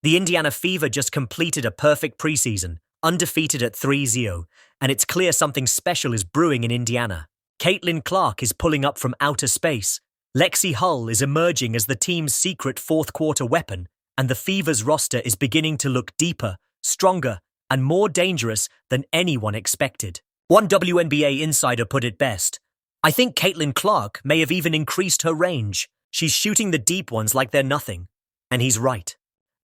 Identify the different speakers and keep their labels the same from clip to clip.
Speaker 1: The Indiana Fever just completed a perfect preseason, undefeated at 3-0, and it's clear something special is brewing in Indiana. Caitlin Clark is pulling up from outer space. Lexi Hull is emerging as the team's secret fourth-quarter weapon, and the Fever's roster is beginning to look deeper, stronger, and more dangerous than anyone expected. One WNBA insider put it best: "I think Caitlin Clark may have even increased her range. She's shooting the deep ones like they're nothing." And he's right.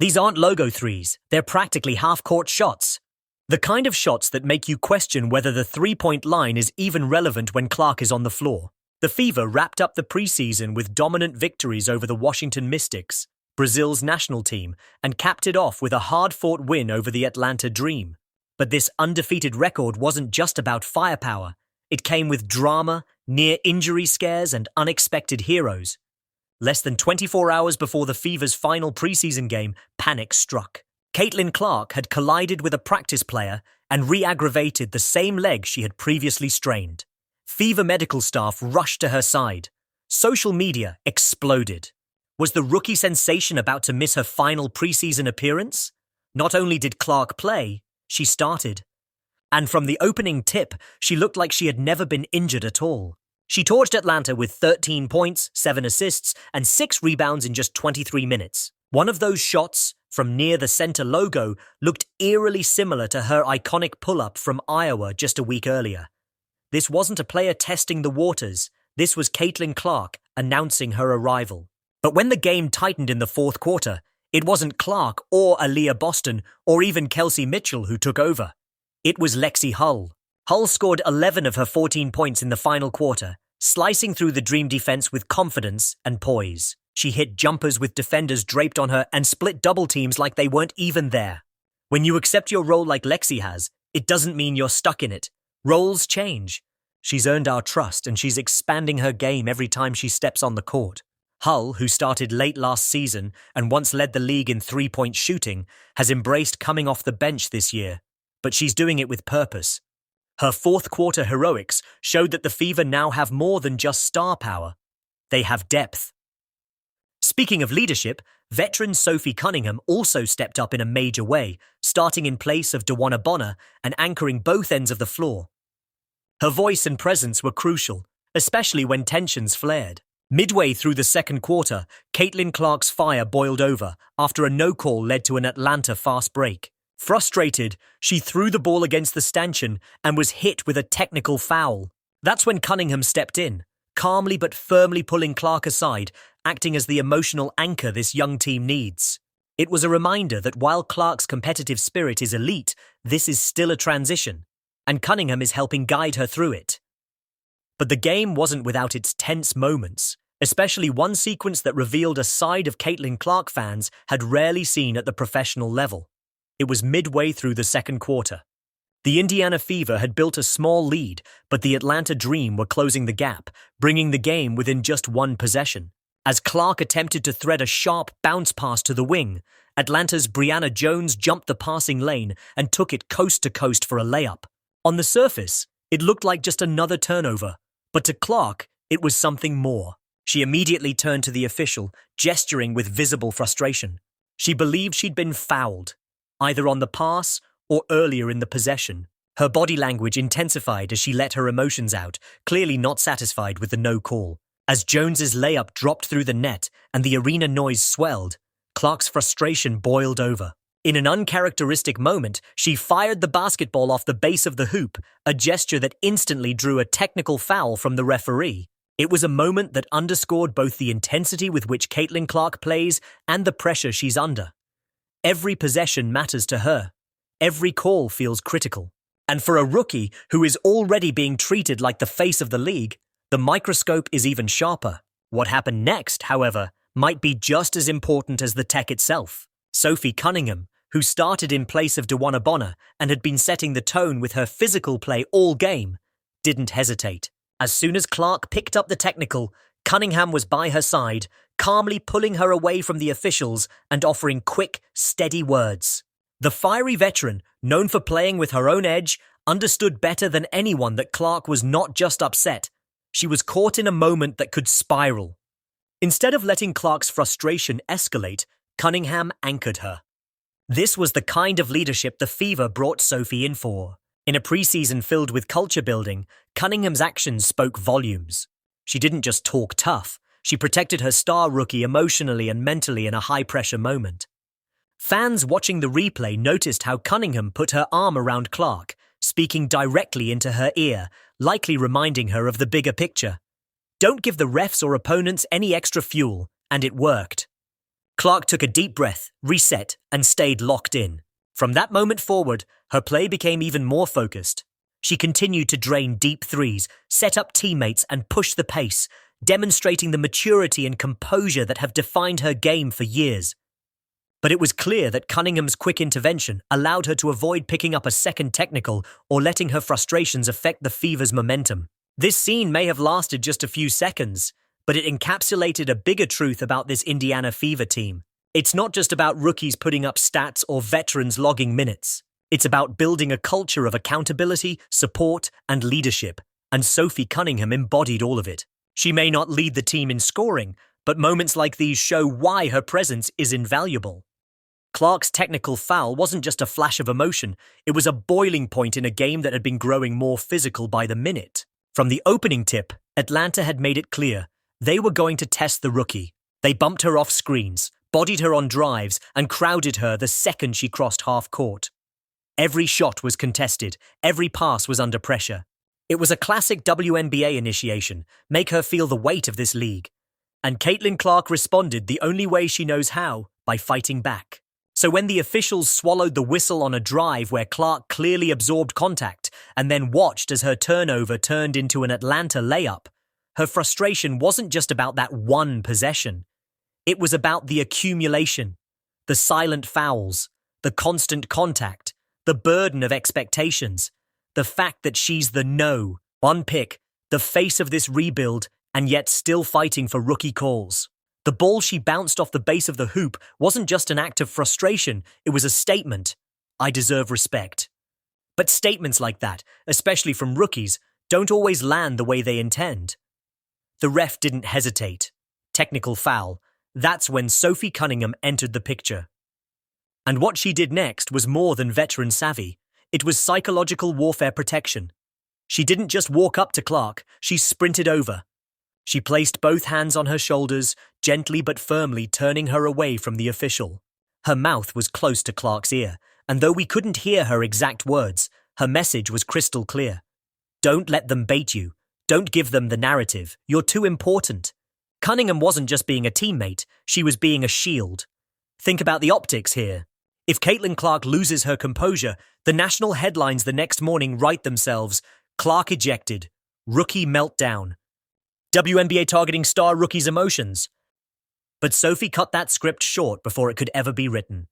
Speaker 1: These aren't logo threes, they're practically half-court shots. The kind of shots that make you question whether the three-point line is even relevant when Clark is on the floor. The Fever wrapped up the preseason with dominant victories over the Washington Mystics, Brazil's national team, and capped it off with a hard-fought win over the Atlanta Dream. But this undefeated record wasn't just about firepower. It came with drama, near-injury scares, and unexpected heroes. Less than 24 hours before the Fever's final preseason game, panic struck. Caitlin Clark had collided with a practice player and re-aggravated the same leg she had previously strained. Fever medical staff rushed to her side. Social media exploded. Was the rookie sensation about to miss her final preseason appearance? Not only did Clark play, she started. And from the opening tip, she looked like she had never been injured at all. She torched Atlanta with 13 points, 7 assists, and 6 rebounds in just 23 minutes. One of those shots, from near the center logo, looked eerily similar to her iconic pull-up from Iowa just a week earlier. This wasn't a player testing the waters. This was Caitlin Clark announcing her arrival. But when the game tightened in the fourth quarter, it wasn't Clark or Aaliyah Boston or even Kelsey Mitchell who took over. It was Lexi Hull. Hull scored 11 of her 14 points in the final quarter, slicing through the Dream defense with confidence and poise. She hit jumpers with defenders draped on her and split double teams like they weren't even there. When you accept your role like Lexi has, it doesn't mean you're stuck in it. Roles change. She's earned our trust and she's expanding her game every time she steps on the court. Hull, who started late last season and once led the league in three-point shooting, has embraced coming off the bench this year. But she's doing it with purpose. Her fourth-quarter heroics showed that the Fever now have more than just star power. They have depth. Speaking of leadership, veteran Sophie Cunningham also stepped up in a major way, starting in place of DeWanna Bonner and anchoring both ends of the floor. Her voice and presence were crucial, especially when tensions flared. Midway through the second quarter, Caitlin Clark's fire boiled over after a no-call led to an Atlanta fast break. Frustrated, she threw the ball against the stanchion and was hit with a technical foul. That's when Cunningham stepped in, calmly but firmly pulling Clark aside, acting as the emotional anchor this young team needs. It was a reminder that while Clark's competitive spirit is elite, this is still a transition, and Cunningham is helping guide her through it. But the game wasn't without its tense moments, especially one sequence that revealed a side of Caitlin Clark fans had rarely seen at the professional level. It was midway through the second quarter. The Indiana Fever had built a small lead, but the Atlanta Dream were closing the gap, bringing the game within just one possession. As Clark attempted to thread a sharp bounce pass to the wing, Atlanta's Brianna Jones jumped the passing lane and took it coast to coast for a layup. On the surface, it looked like just another turnover, but to Clark, it was something more. She immediately turned to the official, gesturing with visible frustration. She believed she'd been fouled, either on the pass or earlier in the possession. Her body language intensified as she let her emotions out, clearly not satisfied with the no call. As Jones's layup dropped through the net and the arena noise swelled, Clark's frustration boiled over. In an uncharacteristic moment, she fired the basketball off the base of the hoop, a gesture that instantly drew a technical foul from the referee. It was a moment that underscored both the intensity with which Caitlin Clark plays and the pressure she's under. Every possession matters to her. Every call feels critical. And for a rookie who is already being treated like the face of the league, the microscope is even sharper. What happened next, however, might be just as important as the tech itself. Sophie Cunningham, who started in place of DeWanna Bonner and had been setting the tone with her physical play all game, didn't hesitate. As soon as Clark picked up the technical, Cunningham was by her side, calmly pulling her away from the officials and offering quick, steady words. The fiery veteran, known for playing with her own edge, understood better than anyone that Clark was not just upset. She was caught in a moment that could spiral. Instead of letting Clark's frustration escalate, Cunningham anchored her. This was the kind of leadership the Fever brought Sophie in for. In a preseason filled with culture building, Cunningham's actions spoke volumes. She didn't just talk tough, she protected her star rookie emotionally and mentally in a high-pressure moment. Fans watching the replay noticed how Cunningham put her arm around Clark, speaking directly into her ear, likely reminding her of the bigger picture. Don't give the refs or opponents any extra fuel, and it worked. Clark took a deep breath, reset, and stayed locked in. From that moment forward, her play became even more focused. She continued to drain deep threes, set up teammates, and push the pace, demonstrating the maturity and composure that have defined her game for years. But it was clear that Cunningham's quick intervention allowed her to avoid picking up a second technical or letting her frustrations affect the Fever's momentum. This scene may have lasted just a few seconds, but it encapsulated a bigger truth about this Indiana Fever team. It's not just about rookies putting up stats or veterans logging minutes. It's about building a culture of accountability, support, and leadership, and Sophie Cunningham embodied all of it. She may not lead the team in scoring, but moments like these show why her presence is invaluable. Clark's technical foul wasn't just a flash of emotion, it was a boiling point in a game that had been growing more physical by the minute. From the opening tip, Atlanta had made it clear they were going to test the rookie. They bumped her off screens, bodied her on drives, and crowded her the second she crossed half court. Every shot was contested, every pass was under pressure. It was a classic WNBA initiation, make her feel the weight of this league. And Caitlin Clark responded the only way she knows how, by fighting back. So when the officials swallowed the whistle on a drive where Clark clearly absorbed contact and then watched as her turnover turned into an Atlanta layup, her frustration wasn't just about that one possession. It was about the accumulation, the silent fouls, the constant contact, the burden of expectations, the fact that she's the one pick, the face of this rebuild, and yet still fighting for rookie calls. The ball she bounced off the base of the hoop wasn't just an act of frustration, it was a statement. I deserve respect. But statements like that, especially from rookies, don't always land the way they intend. The ref didn't hesitate. Technical foul. That's when Sophie Cunningham entered the picture. And what she did next was more than veteran savvy. It was psychological warfare protection. She didn't just walk up to Clark, she sprinted over. She placed both hands on her shoulders, gently but firmly turning her away from the official. Her mouth was close to Clark's ear, and though we couldn't hear her exact words, her message was crystal clear. Don't let them bait you. Don't give them the narrative. You're too important. Cunningham wasn't just being a teammate, she was being a shield. Think about the optics here. If Caitlin Clark loses her composure, the national headlines the next morning write themselves, Clark ejected, rookie meltdown. WNBA targeting star rookie's emotions. But Sophie cut that script short before it could ever be written.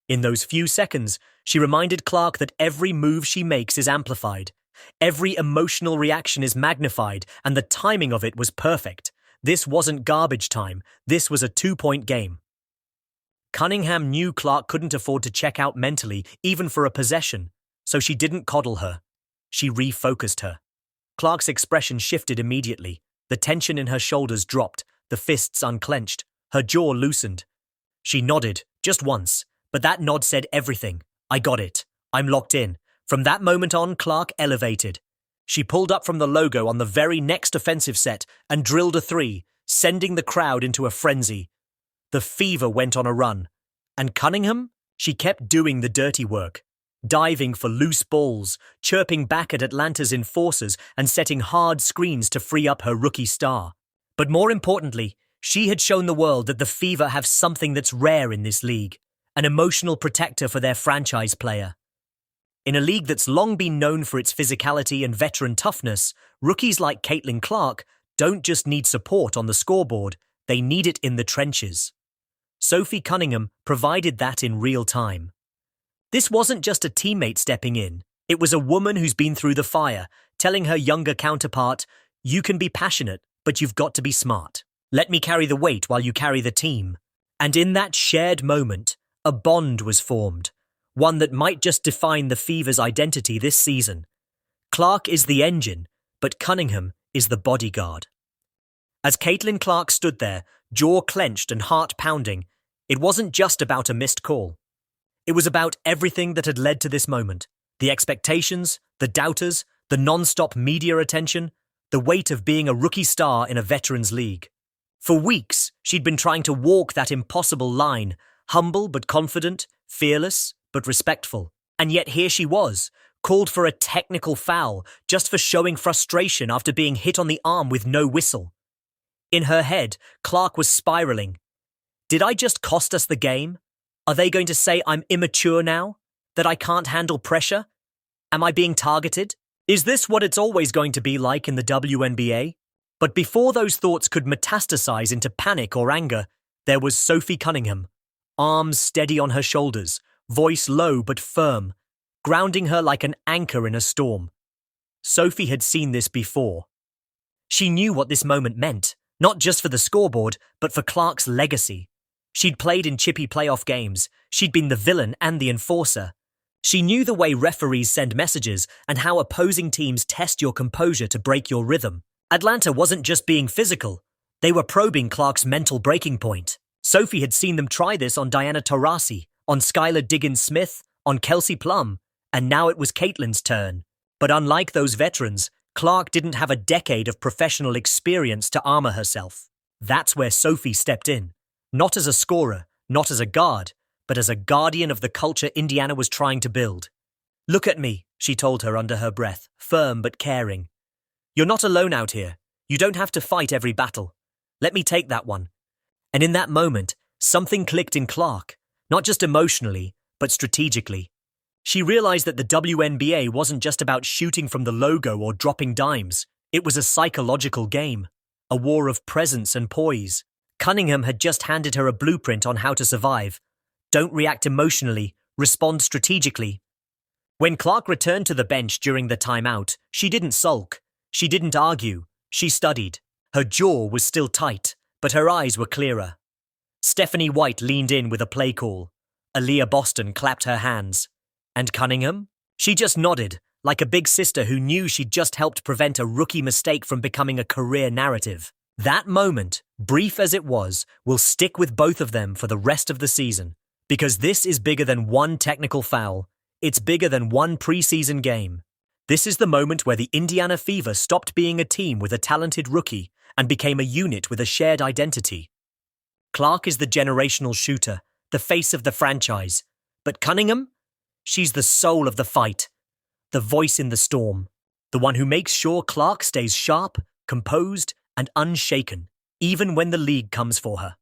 Speaker 1: In those few seconds, she reminded Clark that every move she makes is amplified. Every emotional reaction is magnified, and the timing of it was perfect. This wasn't garbage time. This was a 2-point game. Cunningham knew Clark couldn't afford to check out mentally, even for a possession, so she didn't coddle her. She refocused her. Clark's expression shifted immediately. The tension in her shoulders dropped, the fists unclenched, her jaw loosened. She nodded, just once, but that nod said everything. I got it. I'm locked in. From that moment on, Clark elevated. She pulled up from the logo on the very next offensive set and drilled a three, sending the crowd into a frenzy. The Fever went on a run. And Cunningham? She kept doing the dirty work. Diving for loose balls, chirping back at Atlanta's enforcers and setting hard screens to free up her rookie star. But more importantly, she had shown the world that the Fever have something that's rare in this league, an emotional protector for their franchise player. In a league that's long been known for its physicality and veteran toughness, rookies like Caitlin Clark don't just need support on the scoreboard, they need it in the trenches. Sophie Cunningham provided that in real time. This wasn't just a teammate stepping in. It was a woman who's been through the fire, telling her younger counterpart, you can be passionate, but you've got to be smart. Let me carry the weight while you carry the team. And in that shared moment, a bond was formed, one that might just define the Fever's identity this season. Clark is the engine, but Cunningham is the bodyguard. As Caitlin Clark stood there, jaw clenched and heart pounding, it wasn't just about a missed call. It was about everything that had led to this moment. The expectations, the doubters, the non-stop media attention, the weight of being a rookie star in a veterans league. For weeks, she'd been trying to walk that impossible line, humble but confident, fearless but respectful. And yet here she was, called for a technical foul just for showing frustration after being hit on the arm with no whistle. In her head, Clark was spiraling. Did I just cost us the game? Are they going to say I'm immature now? That I can't handle pressure? Am I being targeted? Is this what it's always going to be like in the WNBA? But before those thoughts could metastasize into panic or anger, there was Sophie Cunningham, arms steady on her shoulders, voice low but firm, grounding her like an anchor in a storm. Sophie had seen this before. She knew what this moment meant, not just for the scoreboard, but for Clark's legacy. She'd played in chippy playoff games. She'd been the villain and the enforcer. She knew the way referees send messages and how opposing teams test your composure to break your rhythm. Atlanta wasn't just being physical. They were probing Clark's mental breaking point. Sophie had seen them try this on Diana Taurasi, on Skylar Diggins-Smith, on Kelsey Plum, and now it was Caitlin's turn. But unlike those veterans, Clark didn't have a decade of professional experience to armor herself. That's where Sophie stepped in. Not as a scorer, not as a guard, but as a guardian of the culture Indiana was trying to build. "Look at me," she told her under her breath, firm but caring. "You're not alone out here. You don't have to fight every battle. Let me take that one." And in that moment, something clicked in Clark, not just emotionally, but strategically. She realized that the WNBA wasn't just about shooting from the logo or dropping dimes. It was a psychological game, a war of presence and poise. Cunningham had just handed her a blueprint on how to survive. Don't react emotionally, respond strategically. When Clark returned to the bench during the timeout, she didn't sulk. She didn't argue. She studied. Her jaw was still tight, but her eyes were clearer. Stephanie White leaned in with a play call. Aaliyah Boston clapped her hands. And Cunningham? She just nodded, like a big sister who knew she'd just helped prevent a rookie mistake from becoming a career narrative. That moment, brief as it was, will stick with both of them for the rest of the season. Because this is bigger than one technical foul. It's bigger than one preseason game. This is the moment where the Indiana Fever stopped being a team with a talented rookie and became a unit with a shared identity. Clark is the generational shooter, the face of the franchise. But Cunningham? She's the soul of the fight, the voice in the storm, the one who makes sure Clark stays sharp, composed, and unshaken, even when the league comes for her.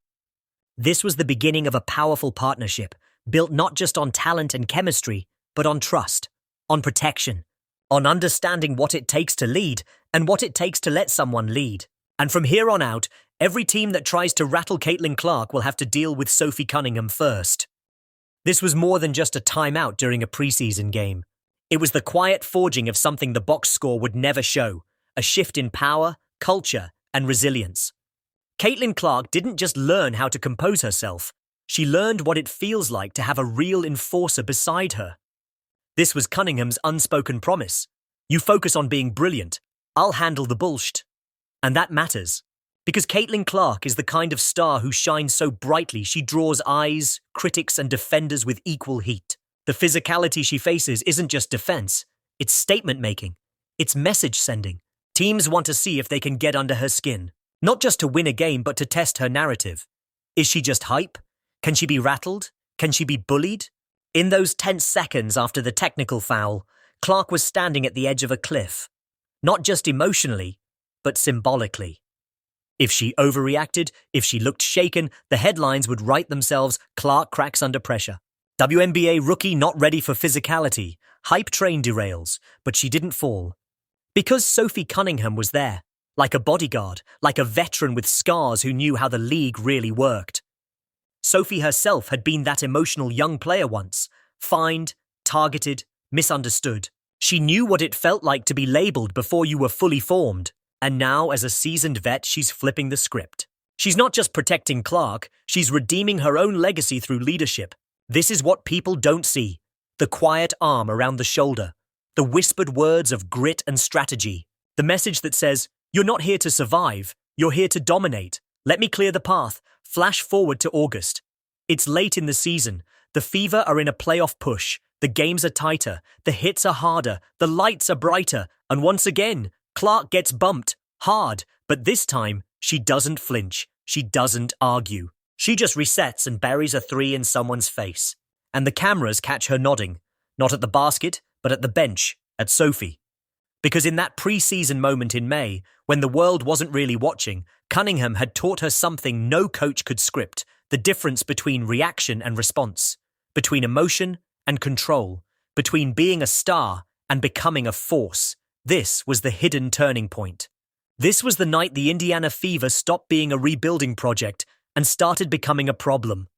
Speaker 1: This was the beginning of a powerful partnership, built not just on talent and chemistry, but on trust, on protection, on understanding what it takes to lead and what it takes to let someone lead. And from here on out, every team that tries to rattle Caitlin Clark will have to deal with Sophie Cunningham first. This was more than just a timeout during a preseason game. It was the quiet forging of something the box score would never show, a shift in power, culture, and resilience. Caitlin Clark didn't just learn how to compose herself, she learned what it feels like to have a real enforcer beside her. This was Cunningham's unspoken promise. You focus on being brilliant, I'll handle the bullshit. And that matters, because Caitlin Clark is the kind of star who shines so brightly she draws eyes, critics, and defenders with equal heat. The physicality she faces isn't just defense, it's statement-making, it's message-sending. Teams want to see if they can get under her skin, not just to win a game but to test her narrative. Is she just hype? Can she be rattled? Can she be bullied? In those tense seconds after the technical foul, Clark was standing at the edge of a cliff, not just emotionally, but symbolically. If she overreacted, if she looked shaken, the headlines would write themselves, "Clark cracks under pressure." WNBA rookie not ready for physicality, hype train derails, but she didn't fall. Because Sophie Cunningham was there, like a bodyguard, like a veteran with scars who knew how the league really worked. Sophie herself had been that emotional young player once, fined, targeted, misunderstood. She knew what it felt like to be labeled before you were fully formed. And now, as a seasoned vet, she's flipping the script. She's not just protecting Clark, she's redeeming her own legacy through leadership. This is what people don't see. The quiet arm around the shoulder. The whispered words of grit and strategy. The message that says, "You're not here to survive, you're here to dominate. Let me clear the path. Flash forward to August. It's late in the season. The Fever are in a playoff push. The games are tighter, the hits are harder, the lights are brighter, and once again, Clark gets bumped, hard, but this time, she doesn't flinch, she doesn't argue. She just resets and buries a three in someone's face. And the cameras catch her nodding, not at the basket, but at the bench, at Sophie. Because in that pre-season moment in May, when the world wasn't really watching, Cunningham had taught her something no coach could script, the difference between reaction and response, between emotion and control, between being a star and becoming a force. This was the hidden turning point. This was the night the Indiana Fever stopped being a rebuilding project and started becoming a problem.